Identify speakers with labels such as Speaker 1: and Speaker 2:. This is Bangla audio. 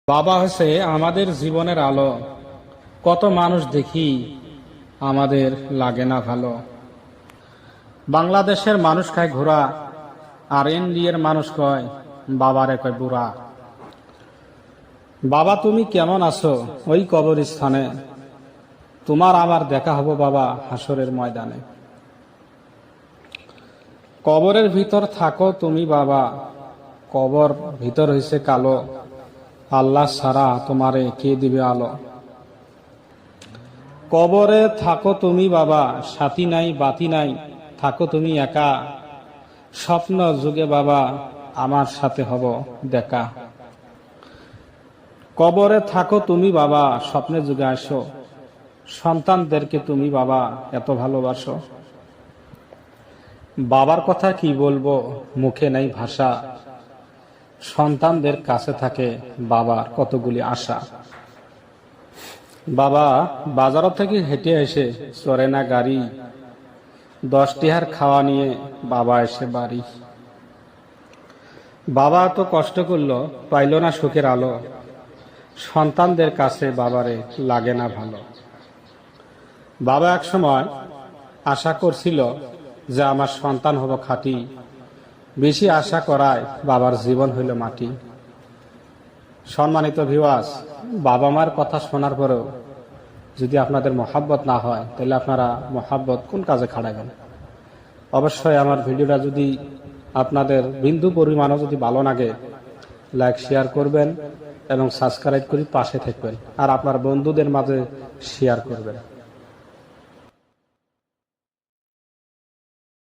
Speaker 1: বাবা হচ্ছে আমাদের জীবনের আলো। কত মানুষ দেখি আমাদের লাগে না ভালো। বাংলাদেশের মানুষ খায় ঘোড়া, আর ইন্ডিয়ার মানুষ কয় বাবারে কয় বুড়া। বাবা তুমি কেমন আছো ওই কবরস্থানে, তোমার আবার দেখা হবো বাবা হাসরের ময়দানে। কবরের ভিতর থাকো তুমি বাবা, কবর ভিতর হইছে কালো, আল্লাহ ছাড়া তোমারে কে দিবে আলো। কবরে থাকো তুমি বাবা, সাথী নাই বাতি নাই, থাকো তুমি একা, স্বপ্ন যুগে বাবা আমার সাথে হব দেখা। কবরে থাকো তুমি বাবা, স্বপ্নের যুগে আসো, সন্তানদেরকে তুমি বাবা এত ভালোবাসো। বাবার কথা কি বলবো মুখে নাই ভাষা, সন্তানদের কাছে থাকে বাবার কতগুলি আশা। বাবা বাজার থেকে হেঁটে এসে চড়ে না গাড়ি, 10 টিহার খাওয়া নিয়ে বাবা এসে বাড়ি। বাবা তো কষ্ট করলো পাইল না সুখের আলো, সন্তানদের কাছে বাবারে লাগে না ভালো। বাবা এক সময় আশা করছিল যে আমার সন্তান হব খাঁটি, বেশি আশা করায় বাবার জীবন হইল মাটি। সম্মানিত ভিউয়ার্স, বাবা মার কথা শোনার পরেও যদি আপনাদের মহাব্বত না হয়, তাহলে আপনারা মহাব্বত কোন কাজে খাড়াবেন? অবশ্যই আমার ভিডিওটা যদি আপনাদের বিন্দু পরিমাণও যদি ভালো লাগে, লাইক শেয়ার করবেন এবং সাবস্ক্রাইব করে পাশে থাকবেন, আর আপনার বন্ধুদের মাঝে শেয়ার করবেন।